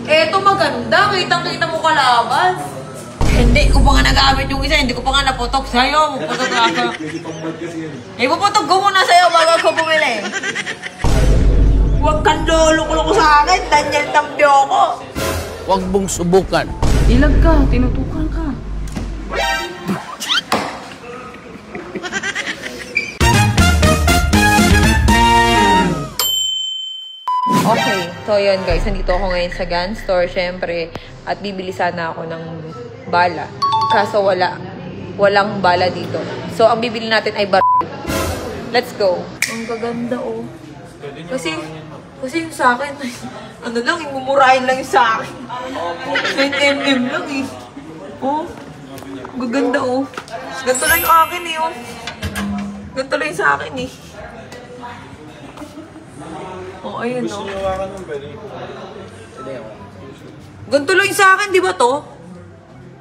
Eto maganda, kitang-kita mo kalabas. Hindi ko pa nga nagamit yung isa, hindi ko pa nga naputok sa'yo. Puputok na ako. Puputok ko muna sa'yo bago ako bumili. Huwag kang lulok-loko sa akin, Daniel Tambio ko. Huwag mong subukan. Ilag ka, tinutukan ka. Okay, so yun guys, nandito ako ngayon sa gun store, syempre, at bibili sana ako ng bala. Kaso walang bala dito. So, ang bibili natin ay baril. Let's go. Ang gaganda, oh. Kasi yung sa akin, ano lang, imumurahin lang yung sa akin. 9mm lang, eh. Oh, ang gaganda, oh. Ganito lang yung akin, eh, oh. Ganito lang yung sa akin, eh. Oh, ayun, oh. Ganito lang yung sa akin, di ba to?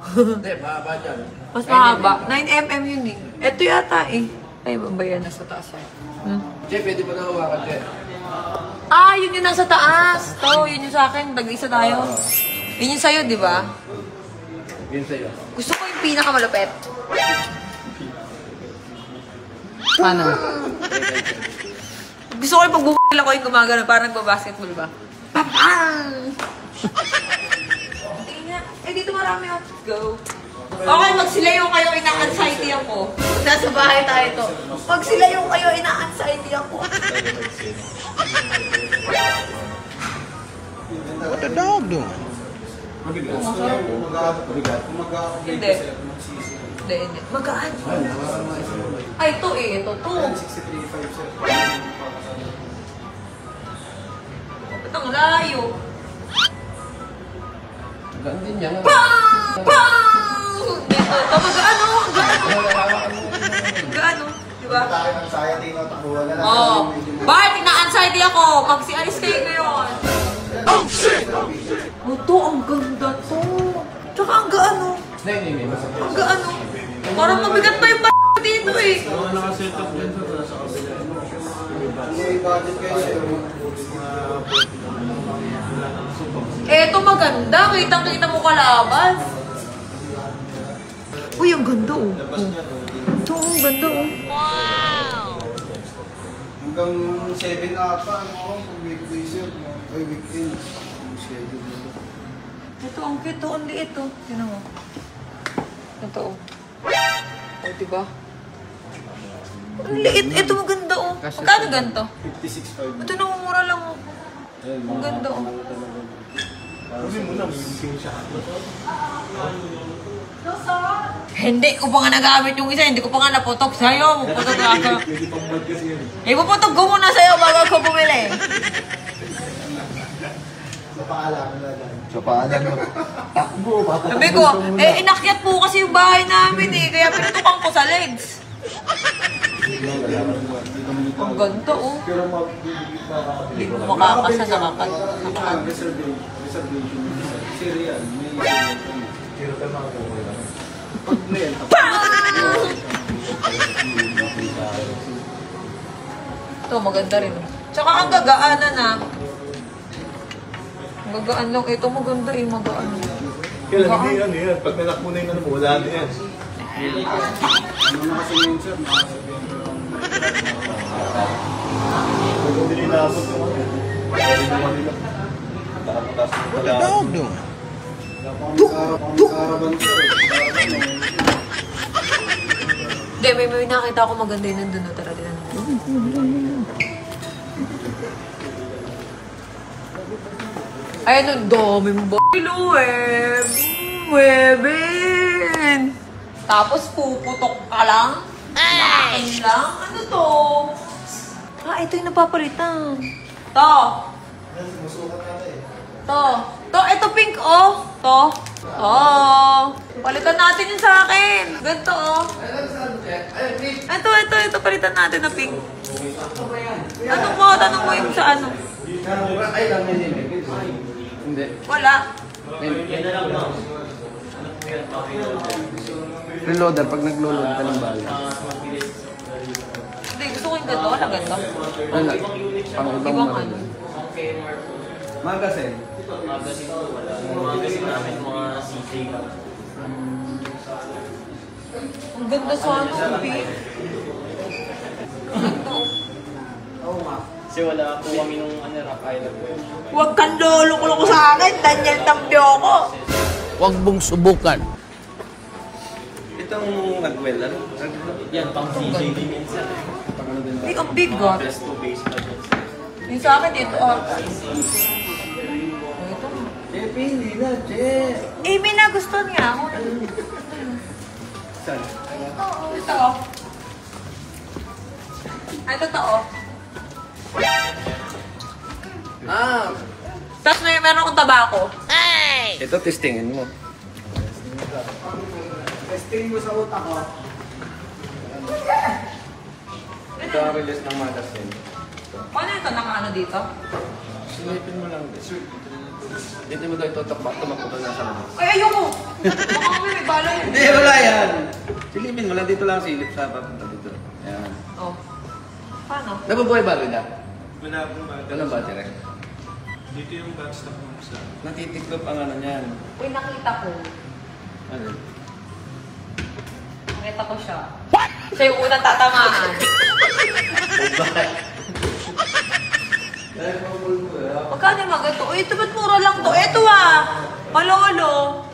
Hindi, mahaba dyan. Mas mahaba. 9mm yun, eh. Ito yata, eh. Ay, ba yan? Nasa taas yan. Jay, pwede pa na hawakan, Jay. Ah, yun yung nasa taas. To, yun yung sa akin. Tag-isa tayo. Yun yung sa'yo, di ba? Yun sa'yo. Gusto ko yung pinakamalupet. Paano? Gusto ko yung pag-bumil ako yung gumagano. Parang nagbabasketball ba? Papang! Eh, dito marami ako. Go. Okay, magsilayo kayo, ina-anxiety ako. Nasa bahay tayo to. Magsilayo kayo, ina-anxiety ako. What the dog doing? Hindi. Hindi. Magaan. Ay, ito eh. Ito. Ito ang layo. Gaan din yan. Pang! Ito, magaano? Gaano? Diba? Oo. Bakit na-anxiety ako? Magsi-alis kayo ngayon. Oh, shit! Ito, ang ganda to. Tsaka ang gaano. Ang gaano. Parang mabigat pa yung dito eh. Naka-setup din sa Eto maganda. Kitang-kita mo kalabas. Uy, ang ganda oh. Ito, ang ganda oh. Wow! Hanggang 7 ata, ano, weekdays yun. Ay, weekend. Ito, ang cute oh. Ang liit oh. Tignan mo. Ito oh. Oh, diba? Ang liit. Ito maganda oh. Magkano ganito? 56.5. Ito namumura lang oh. Ang ganda oh. Kasi muna, may bibigyan siya. Hindi ko pa nga nagamit yung isa. Hindi ko pa nga naputok sa'yo. Puputok na ako. Hindi pang bad kasi yun. Puputok ko muna sa'yo bago ako bumili. Sa paalam na lang. Sa paalam na. Takbo, papatakbo. Sabi ko, inakyat po kasi yung bahay namin eh. Kaya pinutukan ko sa legs. Ang ganda oh. Pero mabibigit pa ka. Hindi ko makakasa sa kakat. Reservation. Serial. Pero ka makakuha. Pag mail. Ito, maganda rin. Tsaka ang gagaanan na. Ang gagaan lang. Ito maganda eh, magaan. Kailan hindi yan yan. Pag nanak mo na yung ano mo, wala na yan. Ano na kasi yun sir? Pag hindi nilabot yung ano. Hindi naman nila. What the dog doing? Karaban sir. Hindi, may nakita ako maganda yun nandun. Tara din na. Ayun, ang dami mo ba? Web! Webin! Tapos puputok ka lang? Ay! Lang? Ano to? Ah, ito yung napapalitan. To! To, ito pink, oh. To. Oh. Palitan natin yun sa akin. Ganito, oh. Ito, palitan natin na pink. Tanong mo yung sa ano. Ay, lang yan. Hindi. Wala. Reloader, pag nag-load ka ng bala. Hindi, gusto ko yung ganito, wala ganito. Ano? Pang ibang Ibang marami. ano. Magasin. Magazine po wala. Yung magazine namin, mga CJ lang. Ang ganda sa ano, Pete. Ganda. Kasi wala po kami nung Rock Island po yun. Huwag kang lolo-lolo sa akin, Daniel Tampio ko. Huwag mong subukan. Itong nag-well, ano? Yan, pang CJ din minsan. Hindi, ang bigot. Best to base pa dyan. Yung sa akin dito, ito. Chepe, hindi na, Che. Eh, may nagustuhan nga ako. Saan? Ito. Ay, totoo. Ah! Tapos meron akong tabako. Ito, testingin mo. Testing mo sa utak ko. Ito ang release ng magasin. Paano ito nakaano dito? Silipin mo lang. Dito mo daw ito tumakbo ka na sa labas. Ay, ayoko! Baka may bala yun. Hindi, wala yan. Silipin mo lang. Dito lang silip sa papunta dito. Ayan. Oh. Paano? Nabubuhay ba, Rida? Wala pong battery. Walang battery. Dito yung backstop mo sa... Natitiklop ang ano niyan. Uy, nakita ko. Ano? Nakita ko siya. What? Siya yung unang tatamaan. Magkano yung mga ito? Uy, ito ba't mura lang to? Ito ah! Malolo!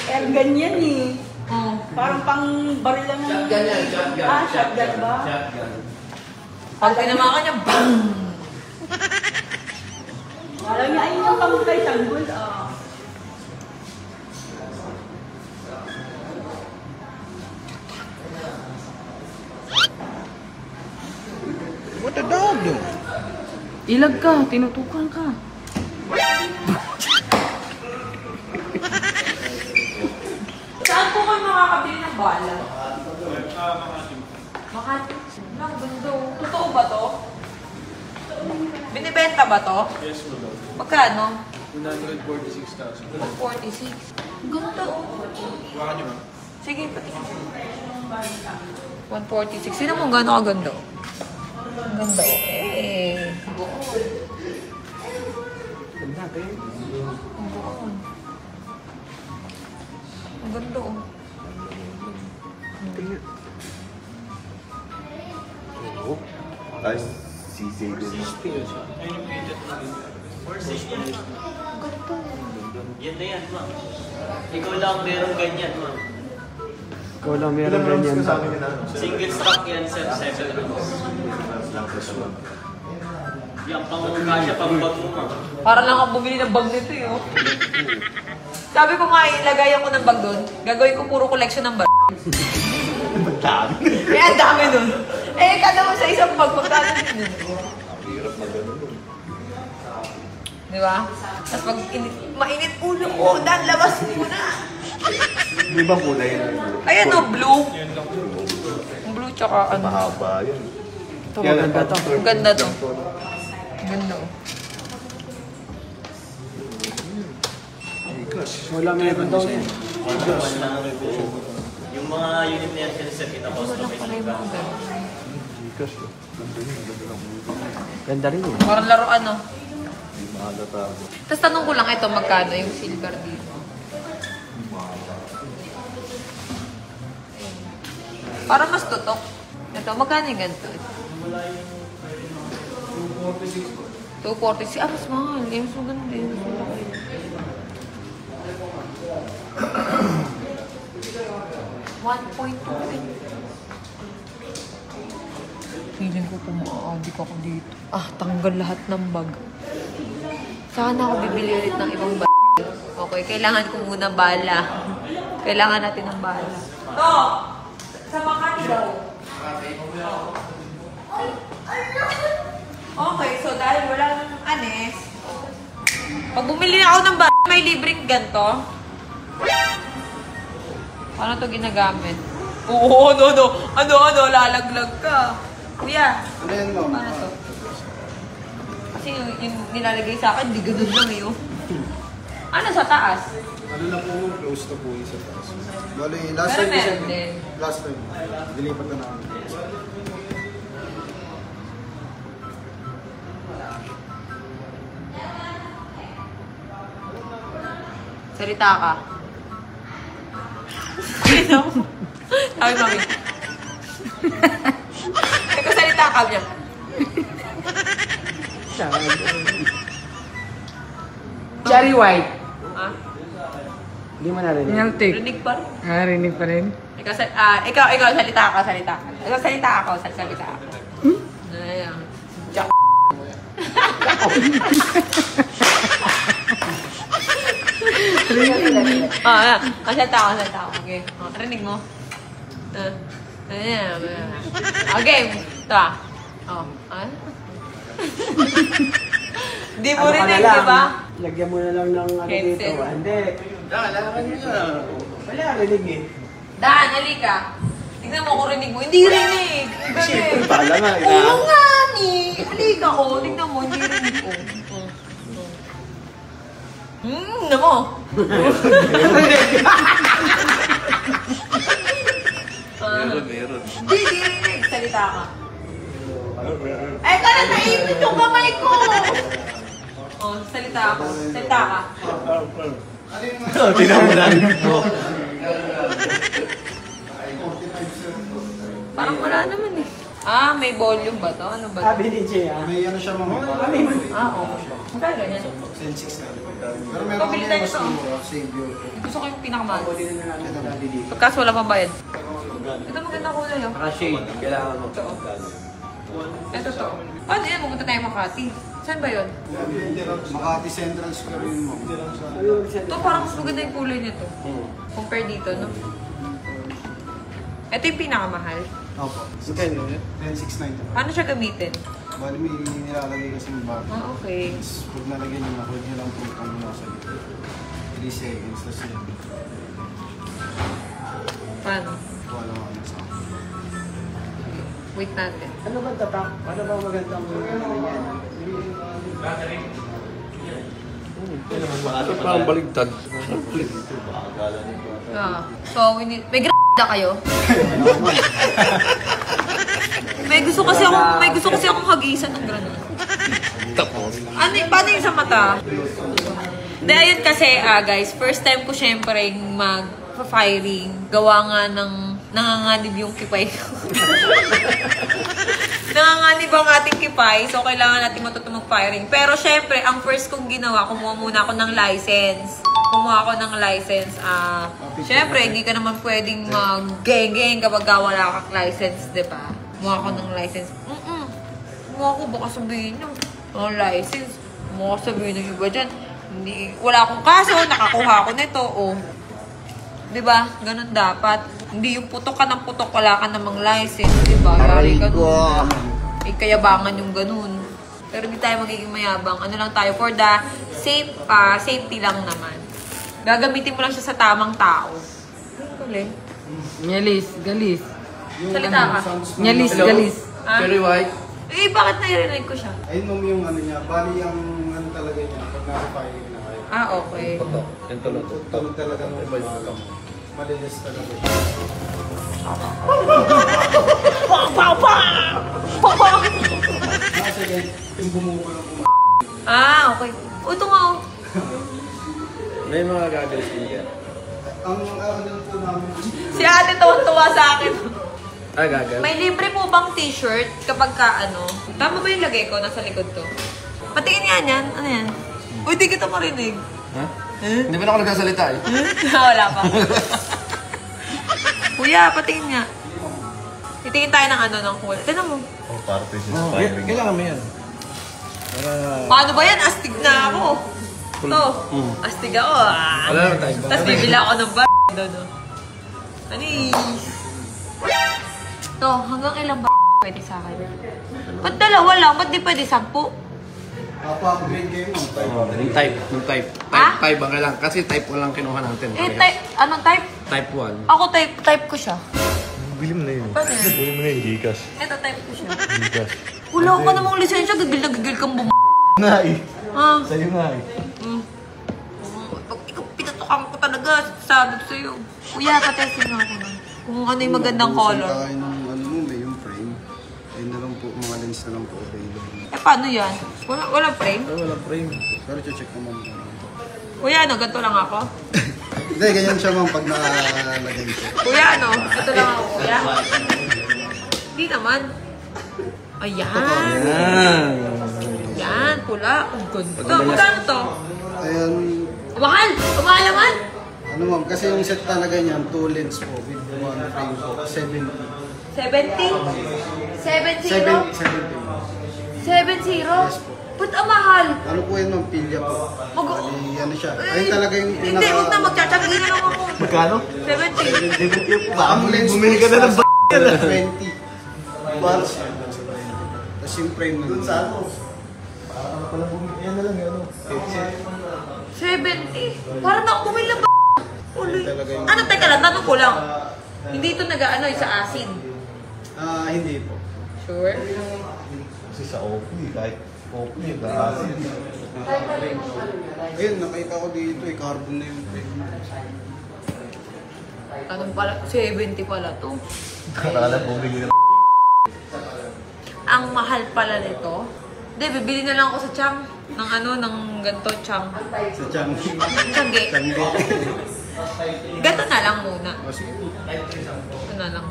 Eh, ganyan eh. Oh. Parang pang baril lang ng... Shotgun yan, shotgun. Ah, shotgun ba? Shotgun. Pag tinamaan niya, bang! Alam niya, ayun yung kamukay tanggol. Ah. What the dog doing? Ilag ka, tinutukan ka. Saan po kayo makakabili ng bala? Makati. Ang ganda. Totoo ba to? Binibenta ba to? Yes, wala. Magkano? 146,000. 146. Ang ganda oh. Baka nyo ba? Sige, pati. 146. Sino mo gano'n kaganda? Ang ganda oh. Eh. Ganda, tayo. Ang buon. Ang ganda oh. Ay, CJ din. Ayun yung painted mo din. Ang ganda. Yan na yan, ma'am. Ikaw lang meron ganyan, ma'am. Ikaw lang meron ganyan. Sa akin yun, ano? Single stock yan, sir. 7 rounds. Yan, pang kasya, pang bag mo, ma'am. Para lang ako bumili ng bag nito eh oh. Sabi ko nga, ilagay ako ng bag doon. Gagawin ko puro collection ng bag. Eh, ang dami nun. Eh, kada mo sa isang bag, magkano din nun. Hirap na gano'n. Di ba? Tapos pag mainit ulo ko, dahil labas mo na. Di ba kulay na? Ayan o, blue. Ang blue tsaka ano. Mahaba yun. Ito, maganda to. Ang ganda to. Ang ganda oh. Wala meron daw yun. Yung mga unit na yan, sir, kita-customize Pala yung mga ganun. Ganda rin yun. Parang laruan no. Mahalata. Tapos tanong ko lang ito, magkano yung silver dito? Para mas tutok. Ito, magkano yung ganito? 246. Ah, mas mahal. Yung so ganda yun. So laki. $1.2. Feeling ko pumaadik ako dito. Ah, tanggal lahat ng bag. Sana ako bibili ulit ng ibang bag. Okay, kailangan ko muna bala. Kailangan natin ng bala. To! Sa Makati daw. Okay, so dahil walang anes, pag bumili ako ng bala, may libreng ganito. Paano to ginagamit? Oo, ano, lalaglag ka. Kuya, paano to? Kasi yung nilalagay sa akin, di ganun lang eh. Oh. Ano sa taas? Ano na po, close to po yung sa taas. Bali, last Pero time meron din. Last time. Dilipat na namin. Salita ka. Ano? Sabi mami. Teka, salita ka niya. Cherry white. Ha? Hindi mo narinig. Ngaltik. Rinig pa rin. Narinig pa rin. Ikaw, salita ka. Salita ako. Salita ako. Ayan. Jack. Ayan. Salita ako. Okay. Rinig mo. Ayan. Okay. Ito ah. Di mo rinig, di ba? Lagyan mo na lang ng ano Headset. dito. Hindi. Lalakan mo na. Wala, rinig eh. Dan, halika. Tingnan mo kung rinig mo. Hindi rinig. Siyempre, pala nga. Oo nga, ni. Halika ko. Tingnan mo, hindi rinig ko. Ano mo? Meron. Hindi rinig. Salita ka. Ay, kaya naipit yung kamay ko. Oh, salita ako. Salita ka. Tingnan mo na. Parang wala naman eh. Ah, may volume ba to? Ano ba to? Sabi ni Jay ah. May ano siya mga. Ah, oo. Magkano yan? Pero meron Pabili kami tayo mas ito. mura. Save you. Gusto ko yung pinakamahal. Ito na dili. Pagkas wala pang bayad. Ito maganda kulay oh. Naka-shade. Kailangan mo. Ito to. Paano yan? Pumunta tayo Makati. Saan ba yun? Makati Central Square yun mo. Ito parang mas maganda yung kulay nito. Compare dito, no? Ito yung pinakamahal. Opo. Magkano yun? 10,690. Paano siya gamitin? Bali may nilalagay kasi yung bag. Ah, okay. Tapos pag nalagyan nyo na, huwag nyo lang po itong nasa 3 seconds. Tapos yun. Paano? Wala nga ano sa akin. Wait natin. Ano ba tapak? Ano ba magandang yan? Ito parang baligtad. Ah. So, we need... May na kayo? May gusto kasi akong hagisan ng granada. Tapos. Ano, paano yung sa mata? Hindi, ayun kasi, guys, first time ko syempre mag-firing. Gawa nga ng nanganganib yung kipay ko. Nanganganib ang ating kipay, so kailangan natin matutong mag-firing. Pero syempre, ang first kong ginawa, kumuha muna ako ng license. Syempre, hindi ka naman pwedeng mag-geng-geng kapag wala kang license, di ba? Kumuha ako ng license. Kumuha ako, baka sabihin nyo, license. Kumuha ko sabihin ng iba dyan. Wala akong kaso, nakakuha ako nito, oh. Di ba? Ganun dapat. Hindi yung putok ka ng putok, wala ka namang license, di ba? Yari ganun. Kayabangan yung ganun. Pero hindi tayo magiging mayabang. Ano lang tayo, for the safety lang naman. Gagamitin mo lang siya sa tamang tao. Ang galing. Nyalis, galis. Salita ka. Nyalis, galis. Ah? Cherry white. Eh, bakit narinig ko siya? Ayun ma'am yung ano niya. Bali ang ano talaga niya. Pag naka-firing na kayo. Ah, okay. Ito lang. Tulog talaga ng malinis talaga siya. Kasi yung bumuko ng Ah, okay. O, ito nga, oh. May mga goggles din yan. ang ano po namin. Si ate tuwa sa akin. Ah, goggles? May libre po bang t-shirt kapag ka ano? Tama ba yung lagay ko? Nasa likod to. Patingin nga yan. Ano yan? Uy, di kita marinig. Ha? Hindi ba na ako nagsasalita eh? Wala pa. Kuya, patingin nga. Titingin tayo ng ano ng kulay. Tignan mo. Oh, para pwede Oh, kailangan mo yan. Paano ba yan? Astig na ako. Ito. Astig ako ah. Wala naman tayo. Tapos bibila ako ng doon. Anis. Ito, hanggang ilang pwede sa akin? Ba't dalawa lang? Ba't di pwede 10? Papa-upgrade kayo ma'am. Yung type. Ah? Type 5 ang kailangan. Kasi type 1 lang kinuha natin. Eh, anong type? Type 1. Ako type ko siya. Bili mo na yun. Paano yan? Bili mo na yung Gcash. Ito type ko siya. Gcash. Wala ka namang lisensya, gagil na gagil kang Nga eh. Ah. Sa'yo nga eh. Pag ikaw pinatukan ko talaga, sabi ko sa'yo. Kuya, patesin nga ako na. Kung ano yung magandang color. Kung ng ano mo, may yung frame. Ayun na lang po, mga lens na lang po available. Eh, paano yan? Walang frame? Walang frame. Pero check naman po. Kuya, ano? Ganito lang ako? Hindi, ganyan siya ma'am pag nakalagay ko. Kuya, ano? Ganito lang ako, kuya? Hindi naman. Ayan. Yan, pula. Ang ganda. Magkano to? Ayan, Mahal! Mahal naman! ano ma'am, kasi yung set talaga niyan, 2 lens po with 1 frame po, 70. 70? 70? 70. 70? Ba't ang mahal? Ano po yun ma'am, pilya po. Bali, ano siya. Ayun talaga yung Hindi, huwag na. Magtsatsabi na lang ako. Magkano? 70. Ang lens Bumili ka na ng 20. Bars. Tapos yung frame na. Doon sa ano? Ano pala bumili? Yan na lang yun. 70? Parang ako bumili ng Uloy. Talaga yung- Ano, teka lang, tanong ko lang. Hindi ito nag-ano sa asin. Hindi po. Sure? Kasi sa Oakley, kahit Oakley, nag-aasin. Ayun, nakita ko dito, carbon na yung frame. Anong pala? 70 pala to. Nakala bumili na Ang mahal pala nito. Hindi, bibili na lang ako sa Chang. Ng ano, ng ganito, Chang. Sa Changi. Changi. Changi. Ganito na lang muna. Ito na lang.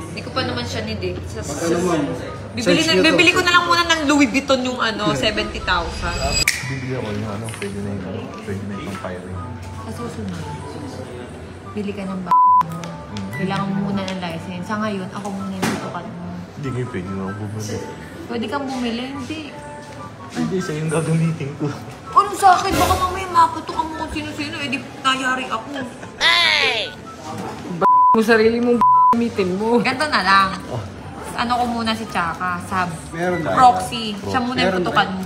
Hindi ko pa naman siya need eh. Ano ma'am? Bibili ko na lang muna ng Louis Vuitton yung ano, 70,000. bibili ako yung ano, pwede na yung firing. Sa susunod, bili ka ng mo. Kailangan mo muna ng license. Sa ngayon, ako muna yung tutukan mo. Hindi ngayon pwede na ako bumili. Pwede kang bumili, hindi. Hindi, sa yung gagamitin ko. Ano sa akin? Baka mamaya maputukan mo kung sino-sino. Eh, di nayari ako. Mo sarili mong gamitin mo. Ganto na lang. Ano ko muna si Chaka, sab. Meron na. Proxy. Siya muna yung Meron putukan na. mo.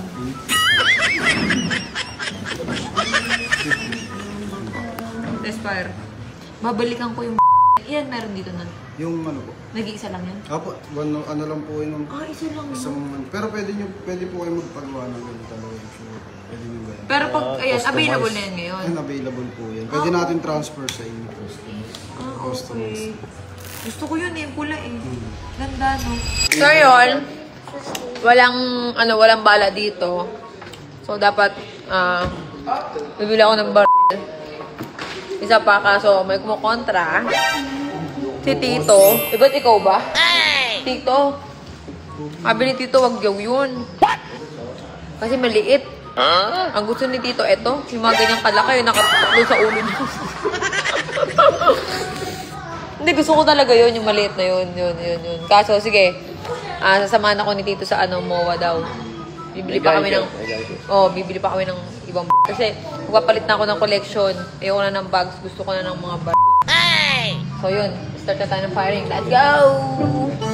Aspire. Babalikan ko yung Iyan, meron dito na. Yung ano po. Nag-iisa lang yan? Apo, ano lang po yun. Ah, isa lang yun. Isang, pero pwede po kayo magpagawa ng ganito talaga. Sure. Pwede nyo ganyan. Pero pag, ayan, Customized. available na yan ngayon. Ayun, available po yan. Pwede natin transfer sa inyo. Ah, Customized. okay. Gusto ko yun eh, pula eh. Ganda, no? So, yun. Walang bala dito. So, dapat, bibili ako ng baril. Isa pa, kaso may kumukontra. Si Tito. Ba't ikaw ba? Tito. Sabi ni Tito, wag yaw yun. Kasi maliit. Ang gusto ni Tito, eto. Yung mga ganyang kalaki, yung nakataklo sa ulo niya. Hindi, gusto ko talaga yun, yung maliit na yun. Yun. Kaso, sige. Sasamahan ako ni Tito sa MOA daw. Bibili pa kami ng ibang kasi magpapalit na ako ng collection. Ayoko na ng bags, gusto ko na ng mga So yun, start na tayo ng firing. Let's go!